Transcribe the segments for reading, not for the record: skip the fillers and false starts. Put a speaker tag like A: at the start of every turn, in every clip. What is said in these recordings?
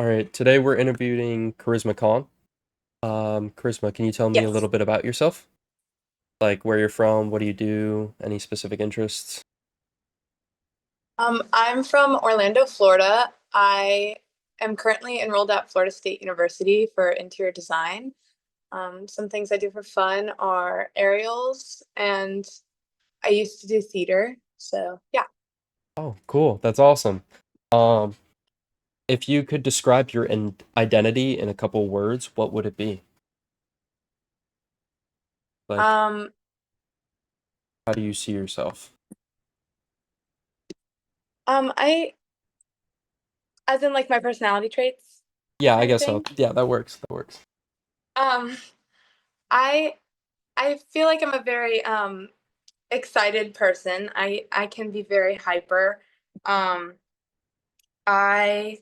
A: All right, today we're interviewing Charisma Khan. Charisma, can you tell me a little
B: Yes.
A: bit about yourself? Like where you're from, what do you do, any specific interests?
B: I'm from Orlando, Florida. I am currently enrolled at Florida State University for interior design. Some things I do for fun are aerials, and I used to do theater. So, yeah.
A: Oh, cool. That's awesome. Um, if you could describe your identity in a couple words, what would it be? Like,
B: Um,
A: how do you see yourself?
B: I, as in like my personality traits
A: Yeah, I
B: kind of
A: guess so.
B: thing.
A: Yeah, that works. That works.
B: Um, I, I feel like I'm a very excited person. I can be very hyper. Um, I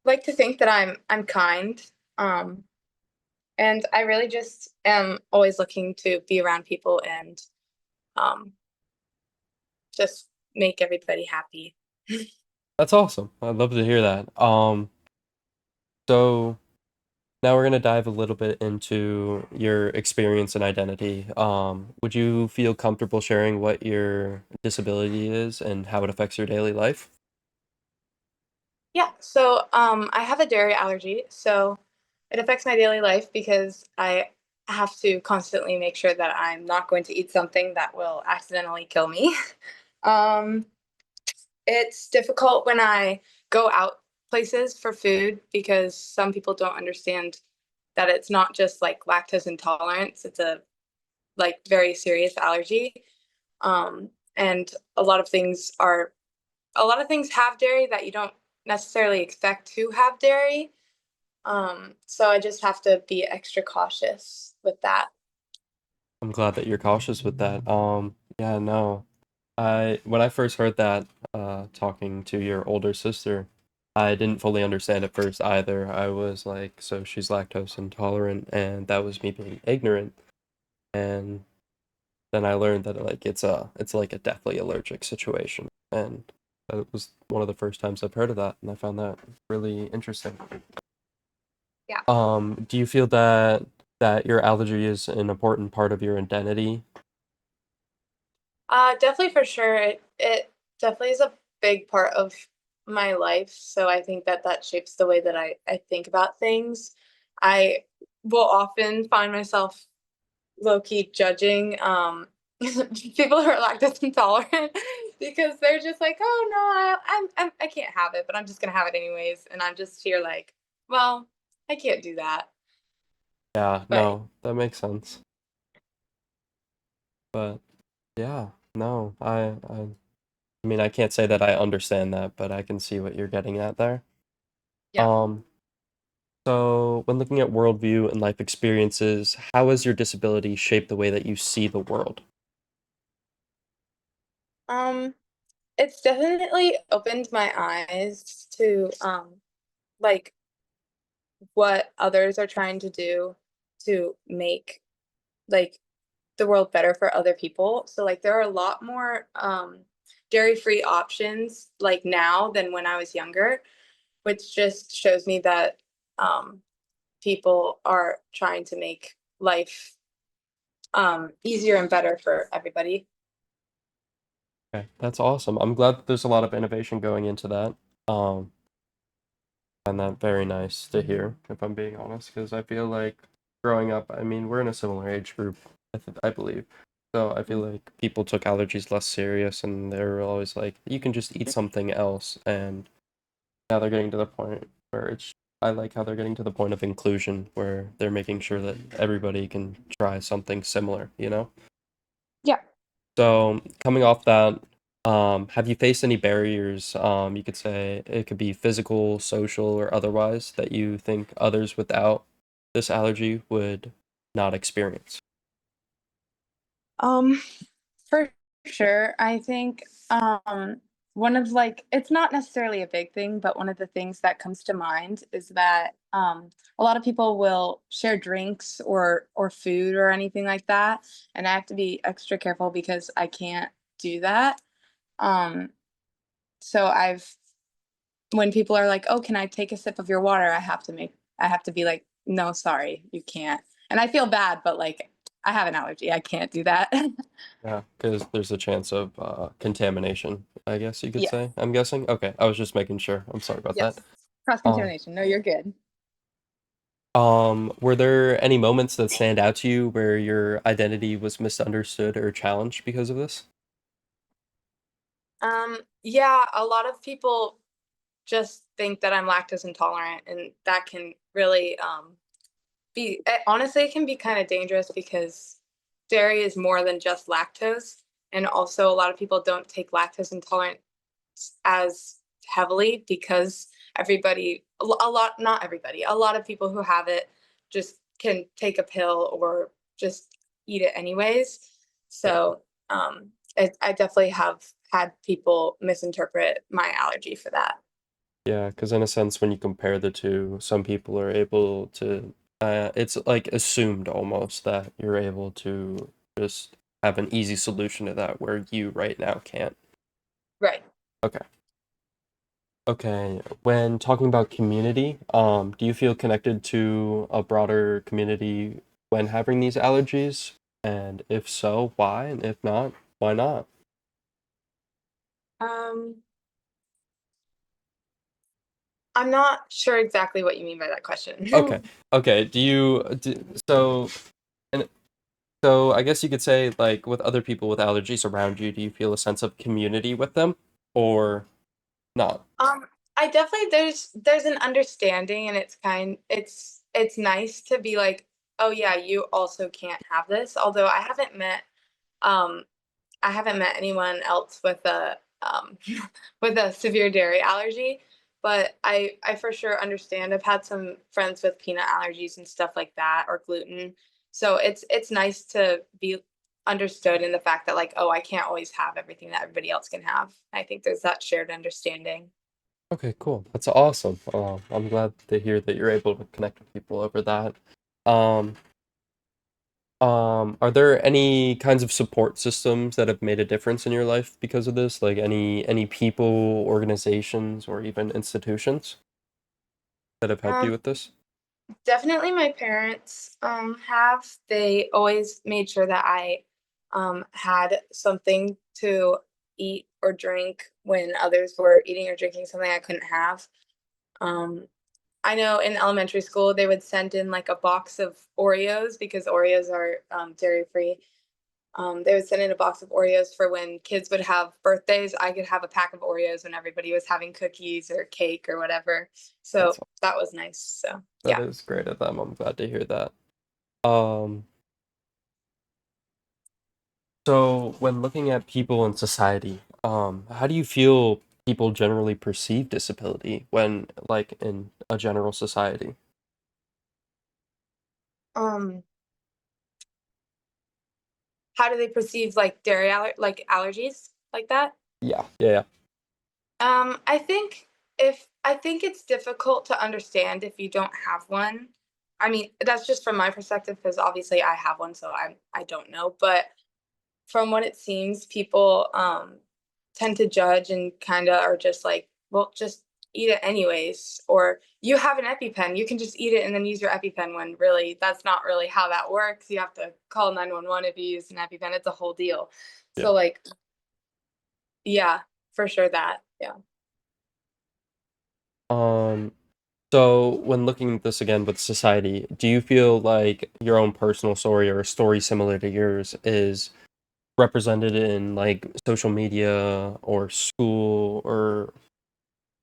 B: like to think that I'm kind. Um, and I really just am always looking to be around people and um just make everybody happy.
A: That's awesome. I'd love to hear that. So now we're gonna dive a little bit into your experience and identity. Would you feel comfortable sharing what your disability is and how it affects your daily life?
B: Yeah, so I have a dairy allergy, so it affects my daily life because I have to constantly make sure that I'm not going to eat something that will accidentally kill me. um it's difficult when I go out places for food because some people don't understand that it's not just like lactose intolerance, it's a like very serious allergy. And a lot of things have dairy that you don't necessarily expect to have dairy. So I just have to be extra cautious with that.
A: I'm glad that you're cautious with that. Yeah, no. I when I first heard that, talking to your older sister, I didn't fully understand at first either. I was like, so she's lactose intolerant, and that was me being ignorant. And then I learned that it's like a deathly allergic situation, and that was one of the first times I've heard of that, and I found that really interesting.
B: Yeah.
A: Do you feel that your allergy is an important part of your identity?
B: Definitely for sure. It definitely is a big part of my life. So I think that that shapes the way that I think about things. I will often find myself low key judging people who are lactose intolerant because they're just like, oh no, I can't have it, but I'm just gonna have it anyways, and I'm just here like, well, I can't do that.
A: Yeah,
B: But
A: no, that makes sense. But yeah, no, I mean, I can't say that I understand that, but I can see what you're getting at there.
B: yeah,
A: Um, so when looking at worldview and life experiences, how has your disability shaped the way that you see the world?
B: um, it's definitely opened my eyes to like what others are trying to do to make like the world better for other people. So like there are a lot more dairy-free options like now than when I was younger, which just shows me that um people are trying to make life easier and better for everybody.
A: Okay, that's awesome. I'm glad that there's a lot of innovation going into that. Um, and that very nice to hear, if I'm being honest, because I feel like growing up, I mean, we're in a similar age group, I believe. So I feel like people took allergies less serious and they were always like, you can just eat something else. And now they're getting to the point where I like how they're getting to the point of inclusion where they're making sure that everybody can try something similar, you know?
B: Yeah.
A: So coming off that, have you faced any barriers? You could say it could be physical, social, or otherwise that you think others without this allergy would not experience.
B: Um, for sure. I think one of like it's not necessarily a big thing, but one of the things that comes to mind is that a lot of people will share drinks or food or anything like that, and I have to be extra careful because I can't do that. Um, so I've when people are like, "Oh, can I take a sip of your water?" I have to be like, "No, sorry, you can't." And I feel bad, but like I have an allergy. I can't do that.
A: Yeah, because there's a chance of contamination, I guess you could
B: Yes.
A: say. I'm guessing. Okay, I was just making sure. I'm sorry about that.
B: Yes. Cross
A: Um,
B: contamination. No, you're good.
A: were there any moments that stand out to you where your identity was misunderstood or challenged because of this?
B: Yeah, a lot of people just think that I'm lactose intolerant, and that can really honestly, it can be kind of dangerous because dairy is more than just lactose, and also a lot of people don't take lactose intolerance as heavily because a lot, not everybody, a lot of people who have it just can take a pill or just eat it anyways.
A: Yeah.
B: So I definitely have had people misinterpret my allergy for that.
A: Yeah, because in a sense, when you compare the two, some people are able to, it's like assumed almost that you're able to just have an easy solution to that where you right now can't.
B: Right.
A: Okay. Okay. When talking about community, do you feel connected to a broader community when having these allergies? And if so, why? And if not, why not?
B: Um, I'm not sure exactly what you mean by that
A: Okay.
B: question.
A: Okay. So, and so I guess you could say, like, with other people with allergies around you, do you feel a sense of community with them or not?
B: Um, I definitely there's an understanding, and it's nice to be like, "Oh yeah, you also can't have this." Although um I haven't met anyone else with a with a severe dairy allergy, but I for sure understand. I've had some friends with peanut allergies and stuff like that, or gluten. So it's nice to be understood in the fact that like, oh, I can't always have everything that everybody else can have. I think there's that shared understanding.
A: Okay, cool. That's awesome. I'm glad to hear that you're able to connect with people over that. Um, are there any kinds of support systems that have made a difference in your life because of this? Like any people, organizations, or even institutions that have helped you
B: Um,
A: with this?
B: Definitely my parents have. They always made sure that I had something to eat or drink when others were eating or drinking something I couldn't have. Um, I know in elementary school they would send in like a box of Oreos because Oreos are dairy free. They would send in a box of Oreos for when kids would have birthdays. I could have a pack of Oreos when everybody was having cookies or cake or whatever.
A: That's
B: So that was nice. So
A: that
B: yeah.
A: is great of them. I'm glad to hear that. Um, so when looking at people in society, how do you feel people generally perceive disability when like in a general society?
B: Um, how do they perceive like like allergies like that?
A: Yeah, yeah,
B: I think it's difficult to understand if you don't have one. I mean, that's just from my perspective because obviously I have one, so I don't know. But from what it seems, people tend to judge and kind of are just like, well, just eat it anyways. Or you have an EpiPen, you can just eat it and then use your EpiPen when really that's not really how that works. You have to call 911 if you use an EpiPen. It's a whole deal.
A: yeah.
B: So like, yeah, for sure that. Yeah.
A: Um, so when looking at this again with society, do you feel like your own personal story or a story similar to yours is represented in like social media or school or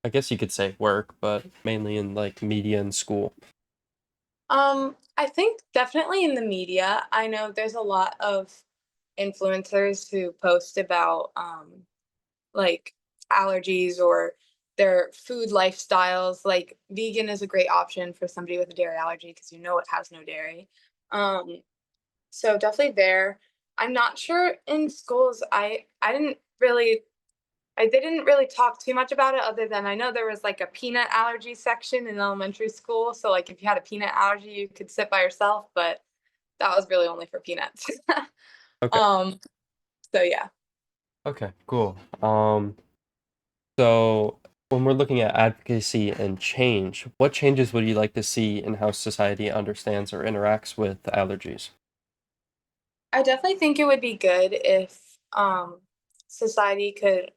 A: I guess you could say work, but mainly in like media and school?
B: I think definitely in the media. I know there's a lot of influencers who post about like allergies or their food lifestyles. Like vegan is a great option for somebody with a dairy allergy because you know it has no dairy. Um, so definitely there. I'm not sure in schools. I didn't really they didn't really talk too much about it other than I know there was like a peanut allergy section in elementary school. So like if you had a peanut allergy, you could sit by yourself, but that was really only for peanuts.
A: Okay.
B: um, so yeah.
A: Okay, cool. So when we're looking at advocacy and change, what changes would you like to see in how society understands or interacts with allergies?
B: I definitely think it would be good if society could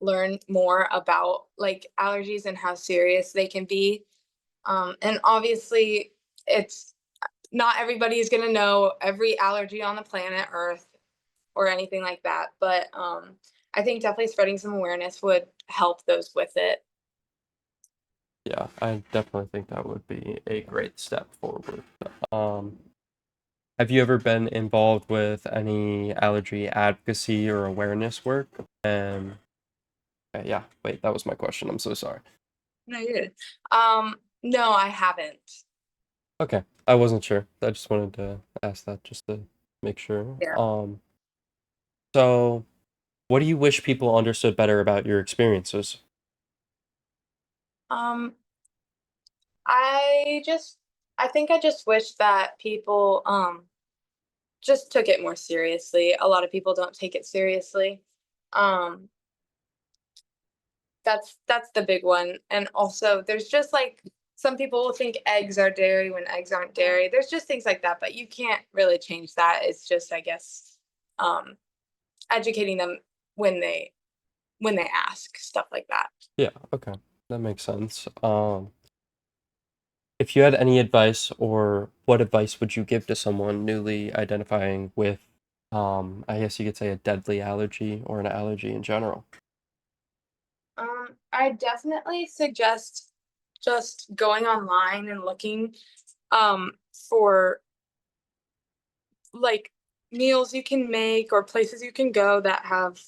B: learn more about like allergies and how serious they can be. And obviously, it's not everybody is going to know every allergy on the planet Earth or anything like that. But I think definitely spreading some awareness would help those with it.
A: Yeah, I definitely think that would be a great step forward. Um, have you ever been involved with any allergy advocacy or awareness work? And yeah, wait, that was my question. I'm so sorry.
B: No, you're good. No, I haven't.
A: Okay, I wasn't sure. I just wanted to ask that just to make sure.
B: Yeah.
A: So what do you wish people understood better about your experiences?
B: Um, I just, I think I just wish that people just took it more seriously. A lot of people don't take it seriously. Um, that's the big one. And also, there's just like some people will think eggs are dairy when eggs aren't dairy. There's just things like that, but you can't really change that. It's just, I guess, um, educating them when they when they ask stuff like that.
A: Yeah, okay. That makes sense. If you had any advice, or what advice would you give to someone newly identifying with, I guess you could say a deadly allergy or an allergy in general?
B: I definitely suggest just going online and looking for like meals you can make or places you can go that have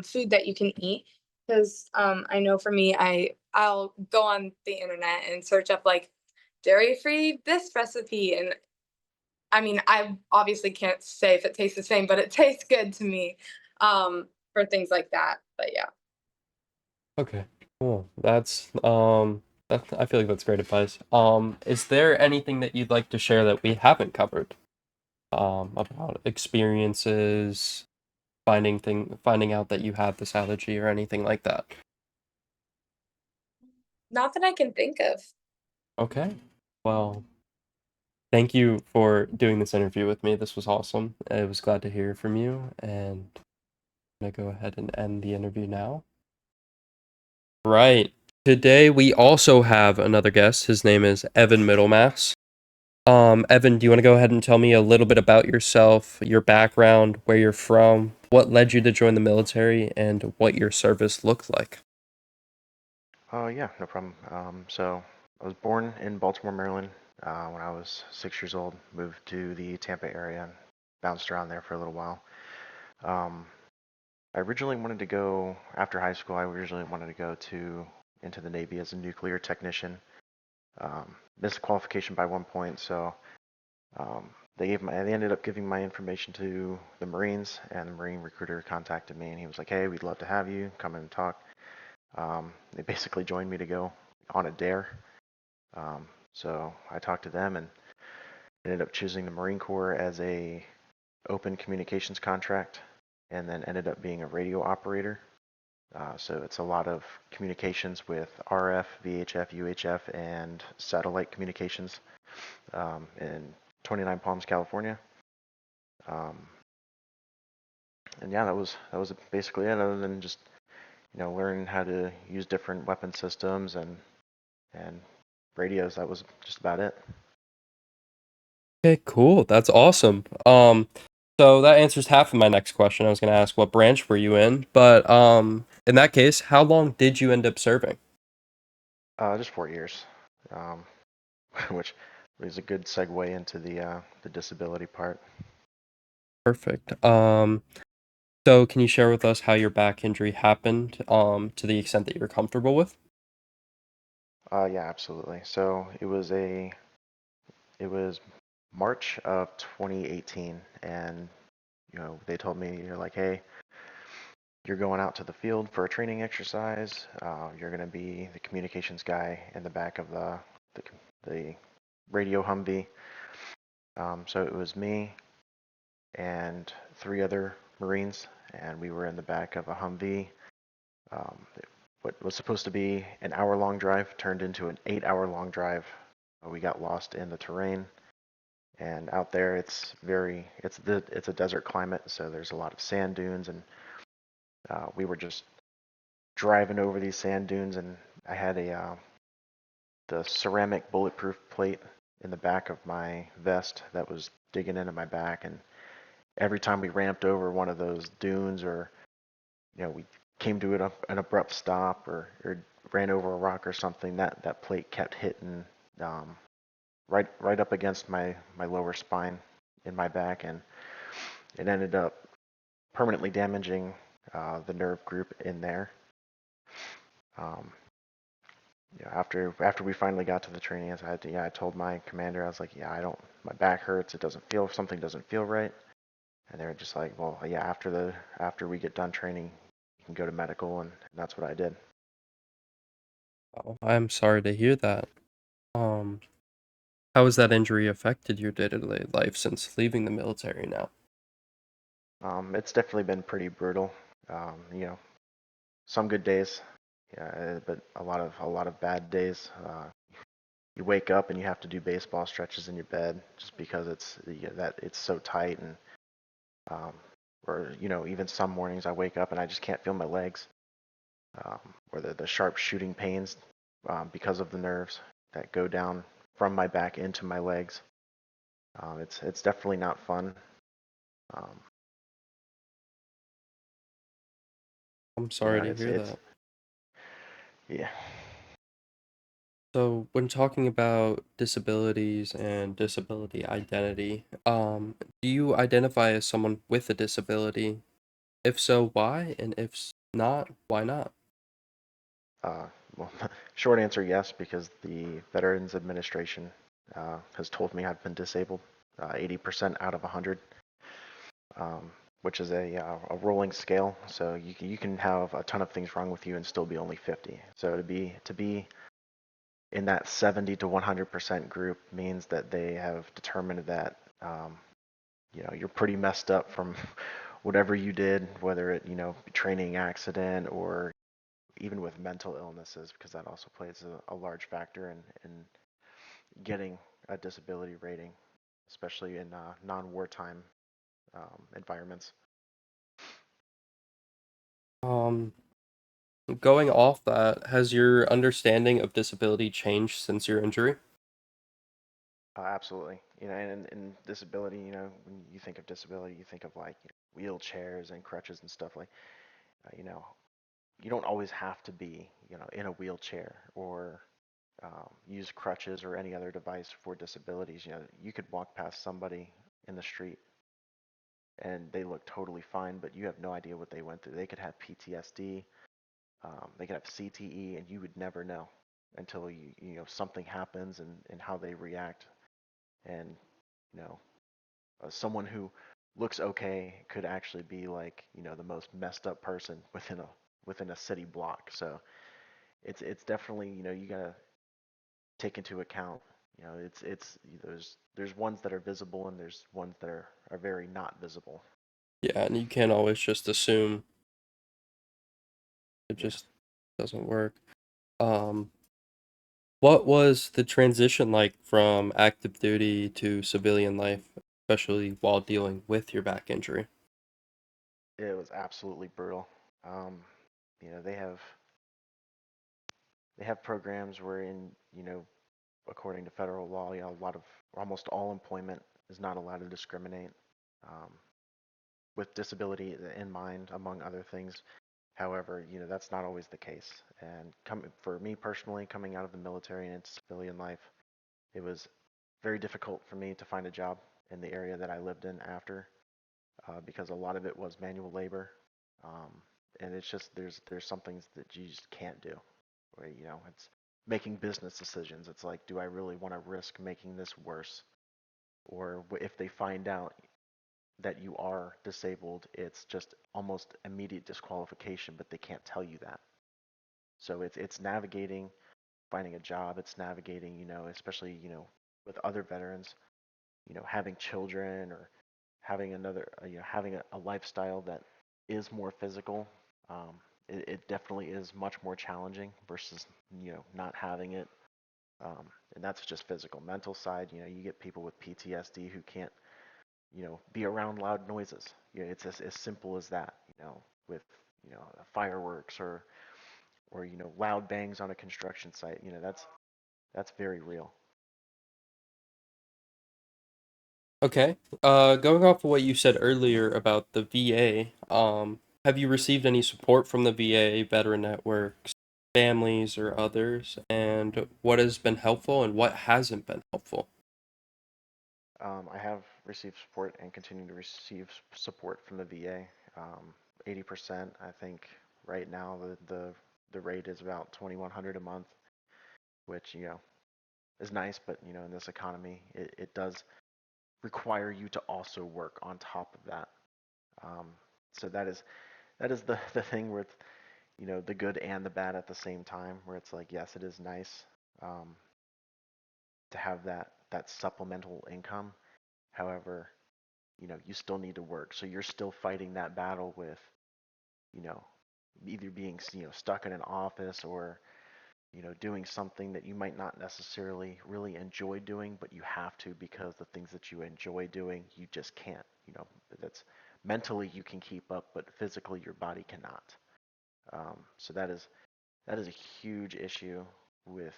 B: food that you can eat. Because I know for me, I'll go on the internet and search up like dairy free this recipe, and I mean I obviously can't say if it tastes the same, but it tastes good to me for things like that. But yeah.
A: Okay, cool. I feel like that's great advice. Is there anything that you'd like to share that we haven't covered? About experiences, finding out that you have this allergy or anything like that?
B: Not that I can think of.
A: Okay. Well, thank you for doing this interview with me. This was awesome. I was glad to hear from you, and I'm gonna go ahead and end the interview now. Right. Today we also have another guest. His name is Evan Middlemass. Evan, do you want to go ahead and tell me a little bit about yourself, your background, where you're from, what led you to join the military, and what your service looked like?
C: Yeah, no problem. So I was born in Baltimore, Maryland. When I was 6 years old, moved to the Tampa area and bounced around there for a little while. Um, I originally wanted to go after high school. I originally wanted to go to into the Navy as a nuclear technician. Missed qualification by 1 point, so they ended up giving my information to the Marines, and the Marine recruiter contacted me, and he was like, "Hey, we'd love to have you come in and talk." They basically joined me to go on a dare. So I talked to them and ended up choosing the Marine Corps as a open communications contract, and then ended up being a radio operator. So it's a lot of communications with RF, VHF, UHF, and satellite communications in 29 Palms, California. Um, and yeah, that was basically it. Other than just learning how to use different weapon systems and radios, that was just about it.
A: Okay, cool. That's awesome. So that answers half of my next question. I was going to ask what branch were you in, but in that case, how long did you end up serving?
C: Just 4 years, um, which is a good segue into the disability part.
A: Perfect. So can you share with us how your back injury happened, to the extent that you're comfortable with?
C: Yeah, absolutely. So it was March of 2018, and they told me, you're like, hey, you're going out to the field for a training exercise. You're going to be the communications guy in the back of the, the radio Humvee. So it was me and three other Marines, and we were in the back of a Humvee. Um, what was supposed to be an hour-long drive turned into an 8-hour-long drive. We got lost in the terrain, and out there it's a desert climate, so there's a lot of sand dunes, and we were just driving over these sand dunes, and I had the ceramic bulletproof plate in the back of my vest that was digging into my back, and every time we ramped over one of those dunes, or we came to an abrupt stop, or ran over a rock or something, that plate kept hitting right up against my lower spine in my back, and it ended up permanently damaging the nerve group in there. Um, after we finally got to the training, I told my commander, I was like, my back hurts. Something doesn't feel right. And they were just like, well, yeah, after we get done training, you can go to medical, and that's what I did.
A: Oh, I'm sorry to hear that. How has that injury affected your day-to-day life since leaving the military now?
C: It's definitely been pretty brutal. Some good days, yeah, but a lot of bad days. You wake up and you have to do baseball stretches in your bed just because it's so tight, and or even some mornings I wake up and I just can't feel my legs, or the sharp shooting pains because of the nerves that go down from my back into my legs. It's definitely not fun. Um,
A: I'm sorry to hear
C: it's
A: that.
C: yeah.
A: So, when talking about disabilities and disability identity, do you identify as someone with a disability? If so, why? And if not, why not?
C: Uh, well, short answer, yes, because the Veterans Administration has told me I've been disabled 80% out of 100, which is a rolling scale. So you can have a ton of things wrong with you and still be only 50. So to be in that 70 to 100% group means that they have determined that you're pretty messed up from whatever you did, whether it training accident, or even with mental illnesses, because that also plays a large factor in getting a disability rating, especially in non-wartime environments.
A: Um, Going off that, has your understanding of disability changed since your injury?
C: Absolutely. And disability, when you think of disability, you think of like wheelchairs and crutches and stuff like, you don't always have to be, in a wheelchair, or use crutches or any other device for disabilities. You could walk past somebody in the street and they look totally fine, but you have no idea what they went through. They could have PTSD, they could have CTE, and you would never know until something happens, and how they react. And you know, someone who looks okay could actually be like the most messed up person within a city block. So it's definitely you gotta take into account. It's there's ones that are visible and there's ones that are very not visible.
A: Yeah, and you can't always just assume. It
C: Yeah.
A: just doesn't work. Um, what was the transition like from active duty to civilian life, especially while dealing with your back injury?
C: It was absolutely brutal. Um, they have programs wherein, according to federal law, almost all employment is not allowed to discriminate um, with disability in mind, among other things. However, that's not always the case. And for me personally, coming out of the military and into civilian life, it was very difficult for me to find a job in the area that I lived in after, because a lot of it was manual labor. Um, and it's just there's some things that you just can't do. Where it's making business decisions. It's like, do I really want to risk making this worse? Or if they find out that you are disabled, it's just almost immediate disqualification, but they can't tell you that. So it's navigating finding a job. It's navigating, especially with other veterans, having children, or having having a lifestyle that is more physical. it definitely is much more challenging versus not having it. And that's just physical. Mental side, you get people with PTSD who can't be around loud noises. It's as simple as that. With fireworks or loud bangs on a construction site. That's very real.
A: Okay. Going off of what you said earlier about the VA, have you received any support from the VA, veteran networks, families, or others? And what has been helpful and what hasn't been helpful?
C: I have received support and continue to receive support from the VA. 80%, I think, right now the rate is about 2,100 a month, which is nice, but in this economy, it does require you to also work on top of that. Um, so that is the thing where it's the good and the bad at the same time, where it's like, yes, it is nice um, to have that supplemental income. However, you still need to work. So you're still fighting that battle with, you know, either being, stuck in an office or, doing something that you might not necessarily really enjoy doing, but you have to because the things that you enjoy doing, you just can't. That's mentally you can keep up, but physically your body cannot. So that is a huge issue with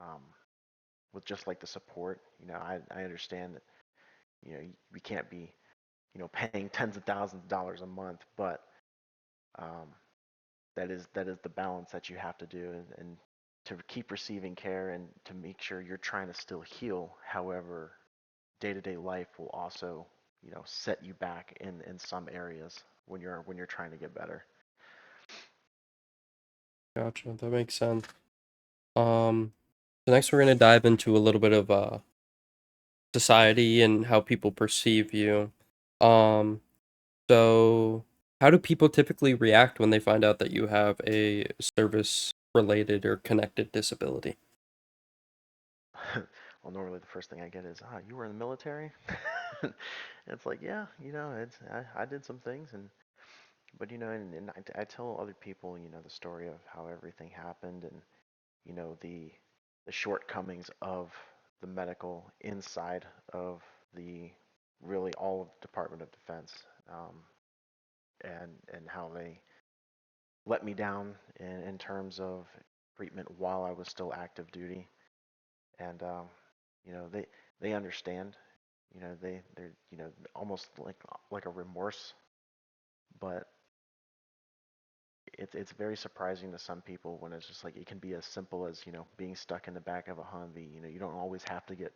C: um, with just like the support. I understand that we can't be paying tens of thousands of dollars a month, but um, that is the balance that you have to do, and to keep receiving care and to make sure you're trying to still heal. However, day-to-day life will also set you back in some areas when you're trying to get better.
A: Gotcha, that makes sense. Um, so next we're gonna dive into a little bit of society and how people perceive you. Um, so how do people typically react when they find out that you have a service related or connected disability?
C: Well, normally the first thing I get is, you were in the military? It's like, yeah, I did some things, but and I tell other people, the story of how everything happened, and the shortcomings of the medical inside of the really all of the Department of Defense, um, and how they let me down in terms of treatment while I was still active duty, and they understand. They're almost like a remorse, but it's very surprising to some people when it's just like it can be as simple as being stuck in the back of a Humvee. You don't always have to get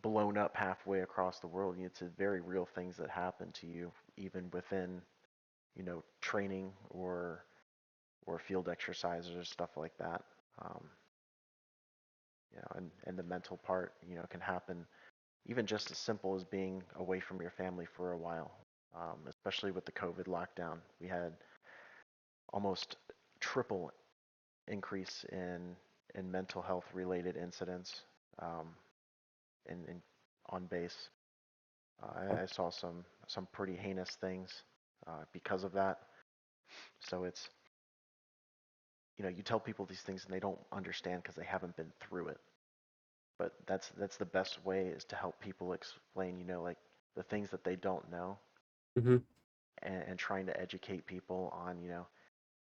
C: blown up halfway across the world. It's a very real things that happen to you even within training or field exercises or stuff like that. Um, and the mental part can happen even just as simple as being away from your family for a while. Especially with the COVID lockdown, we had almost triple increase in mental health related incidents um, in on base. I saw some pretty heinous things because of that. So it's you tell people these things and they don't understand because they haven't been through it. But that's the best way is to help people explain like the things that they don't know,
A: Mm-hmm.
C: and trying to educate people on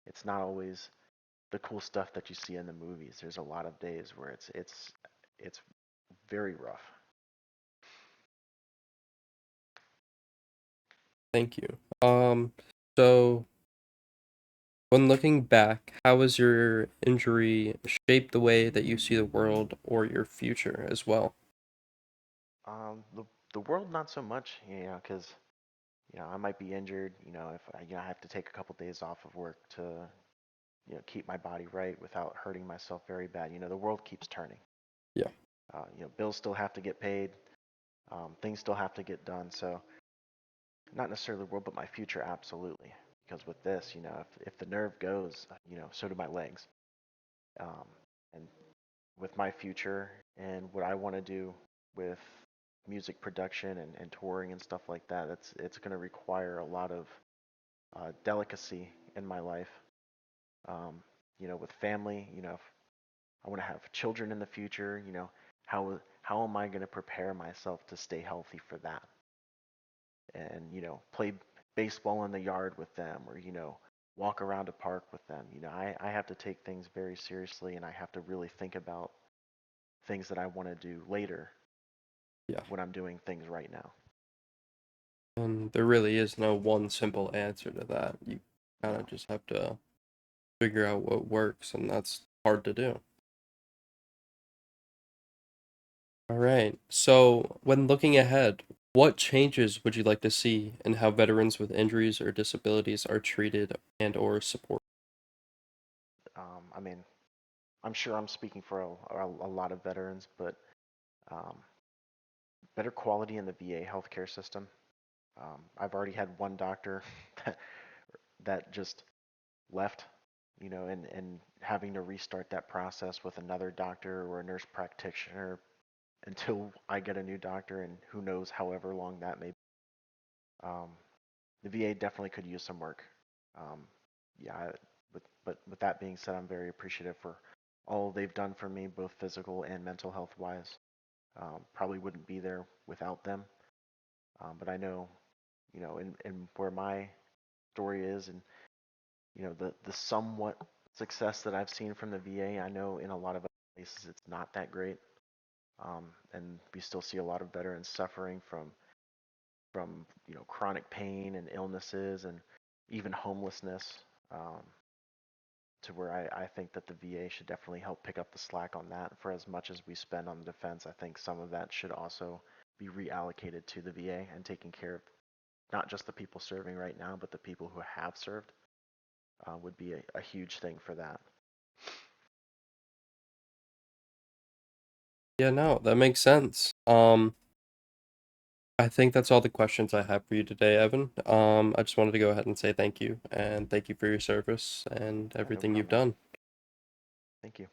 C: it's not always the cool stuff that you see in the movies. There's a lot of days where it's very rough.
A: Thank you. So when looking back, how has your injury shaped the way that you see the world or your future as well?
C: The world not so much, because I might be injured. If I have to take a couple days off of work to keep my body right without hurting myself very bad. The world keeps turning.
A: Yeah.
C: Bills still have to get paid. Things still have to get done. So not necessarily the world, but my future absolutely. Because with this, if the nerve goes, so do my legs. Um, and with my future and what I want to do with music production and touring and stuff like that, it's going to require a lot of delicacy in my life, with family, if I want to have children in the future, how am I going to prepare myself to stay healthy for that? And, play baseball in the yard with them or, walk around a park with them. I have to take things very seriously and I have to really think about things that I want to do later
A: Yeah.
C: when I'm doing things right now.
A: And there really is no one simple answer to that. You kind of just have to figure out what works, and that's hard to do. All right. So, when looking ahead, what changes would you like to see in how veterans with injuries or disabilities are treated and or supported?
C: I mean, I'm sure I'm speaking for a lot of veterans, but um, better quality in the VA healthcare system. I've already had one doctor that just left, and having to restart that process with another doctor or a nurse practitioner until I get a new doctor, and who knows however long that may be. Um, the VA definitely could use some work. Um, yeah, but with that being said, I'm very appreciative for all they've done for me, both physical and mental health wise. Probably wouldn't be there without them. But I know, and where my story is, and the somewhat success that I've seen from the VA, I know in a lot of other places it's not that great, and we still see a lot of veterans suffering from chronic pain and illnesses and even homelessness. To where I think that the VA should definitely help pick up the slack on that. For as much as we spend on the defense, I think some of that should also be reallocated to the VA and taking care of not just the people serving right now, but the people who have served. Would be a huge thing for that.
A: Yeah, no, that makes sense. I think that's all the questions I have for you today, Evan. I just wanted to go ahead and say thank you and thank you for your service and
C: No
A: everything you've
C: problem, man.
A: done.
C: Thank you.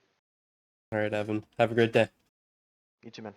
A: All right, Evan. Have a great day.
C: You too, man.